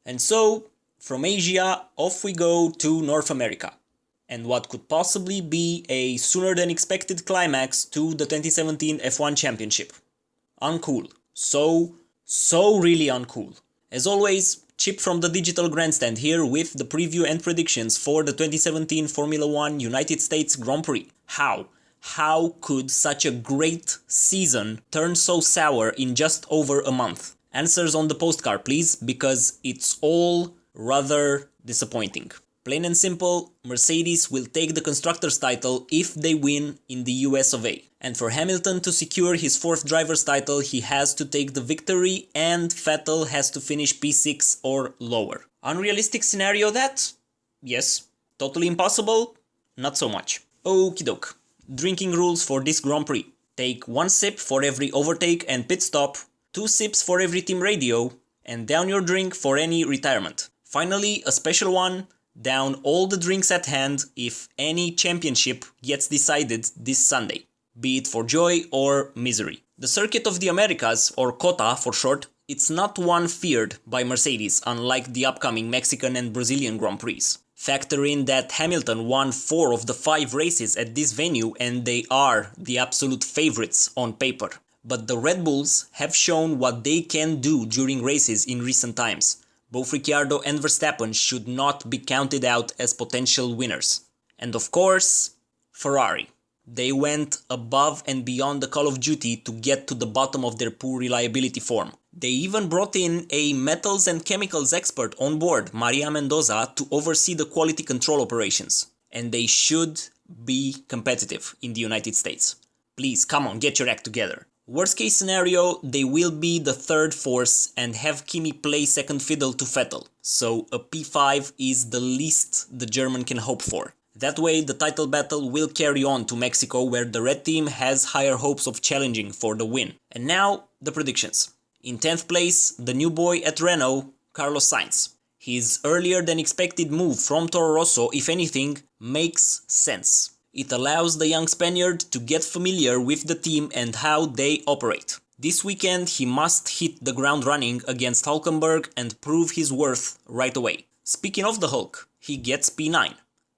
And so, from Asia, off we go to North America. And what could possibly be a sooner than expected climax to the 2017 F1 Championship. Uncool. So really uncool. As always, Chip from the Digital Grandstand here with the preview and predictions for the 2017 Formula 1 United States Grand Prix. How could such a great season turn so sour in just over a month? Answers on the postcard, please, because it's all rather disappointing. Plain and simple, Mercedes will take the Constructors' title if they win in the US of A. And for Hamilton to secure his 4th driver's title, he has to take the victory and Vettel has to finish P6 or lower. Unrealistic scenario that? Yes. Totally impossible? Not so much. Okie doke. Drinking rules for this Grand Prix. Take 1 sip for every overtake and pit stop, 2 sips for every team radio, and down your drink for any retirement. Finally, a special one. Down all the drinks at hand if any championship gets decided this Sunday, be it for joy or misery. The Circuit of the Americas, or COTA for short, it's not one feared by Mercedes, unlike the upcoming Mexican and Brazilian Grand Prix. Factor in that Hamilton won 4 of the 5 races at this venue and they are the absolute favorites on paper. But the Red Bulls have shown what they can do during races in recent times. Both Ricciardo and Verstappen should not be counted out as potential winners. And of course, Ferrari. They went above and beyond the Call of Duty to get to the bottom of their poor reliability form. They even brought in a metals and chemicals expert on board, Maria Mendoza, to oversee the quality control operations. And they should be competitive in the United States. Please, come on, get your act together. Worst case scenario, they will be the 3rd force and have Kimi play second fiddle to Vettel, so a P5 is the least the German can hope for. That way the title battle will carry on to Mexico where the red team has higher hopes of challenging for the win. And now, the predictions. In 10th place, the new boy at Renault, Carlos Sainz. His earlier than expected move from Toro Rosso, if anything, makes sense. It allows the young Spaniard to get familiar with the team and how they operate. This weekend he must hit the ground running against Hulkenberg and prove his worth right away. Speaking of the Hulk, he gets P9.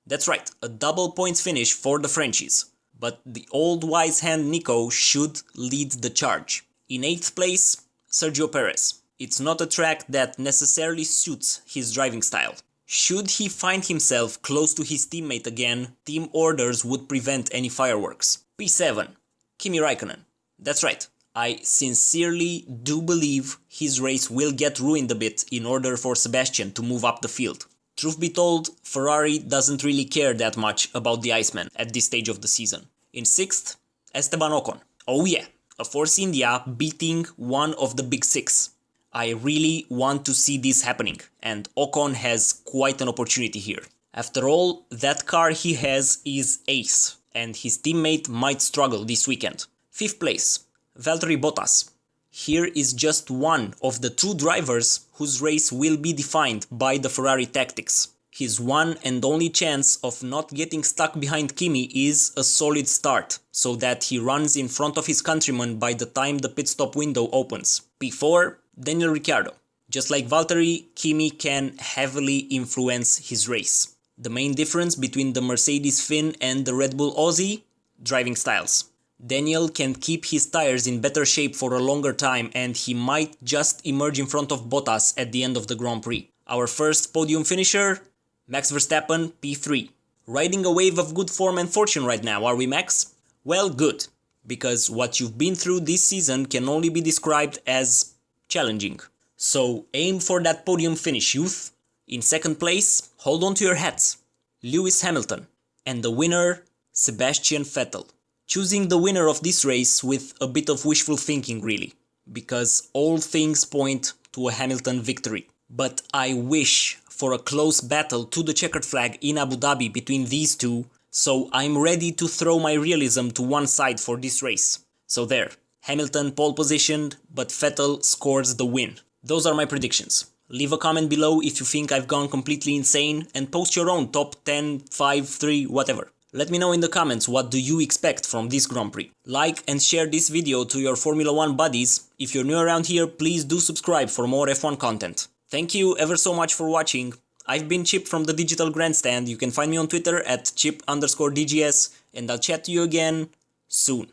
That's right, a double points finish for the Frenchies. But the old wise hand Nico should lead the charge. In 8th place, Sergio Perez. It's not a track that necessarily suits his driving style. Should he find himself close to his teammate again, team orders would prevent any fireworks. P7. Kimi Raikkonen. That's right, I sincerely do believe his race will get ruined a bit in order for Sebastian to move up the field. Truth be told, Ferrari doesn't really care that much about the Iceman at this stage of the season. In 6th, Esteban Ocon. Oh yeah, a Force India beating one of the big 6. I really want to see this happening, and Ocon has quite an opportunity here. After all, that car he has is ace, and his teammate might struggle this weekend. 5th place, Valtteri Bottas. Here is just one of the 2 drivers whose race will be defined by the Ferrari tactics. His one and only chance of not getting stuck behind Kimi is a solid start, so that he runs in front of his countryman by the time the pit stop window opens. P4, Daniel Ricciardo. Just like Valtteri, Kimi can heavily influence his race. The main difference between the Mercedes Finn and the Red Bull Aussie? Driving styles. Daniel can keep his tires in better shape for a longer time and he might just emerge in front of Bottas at the end of the Grand Prix. Our first podium finisher? Max Verstappen, P3. Riding a wave of good form and fortune right now, are we, Max? Well, good. Because what you've been through this season can only be described as challenging. So aim for that podium finish, youth. In 2nd place, hold on to your hats. Lewis Hamilton. And the winner, Sebastian Vettel. Choosing the winner of this race with a bit of wishful thinking, really. Because all things point to a Hamilton victory. But I wish for a close battle to the checkered flag in Abu Dhabi between these two, so I'm ready to throw my realism to one side for this race. So there, Hamilton pole positioned, but Vettel scores the win. Those are my predictions. Leave a comment below if you think I've gone completely insane and post your own top 10, 5, 3, whatever. Let me know in the comments what do you expect from this Grand Prix. Like and share this video to your Formula 1 buddies. If you're new around here, please do subscribe for more F1 content. Thank you ever so much for watching. I've been Chip from the Digital Grandstand. You can find me on Twitter at chip_DGS, and I'll chat to you again soon.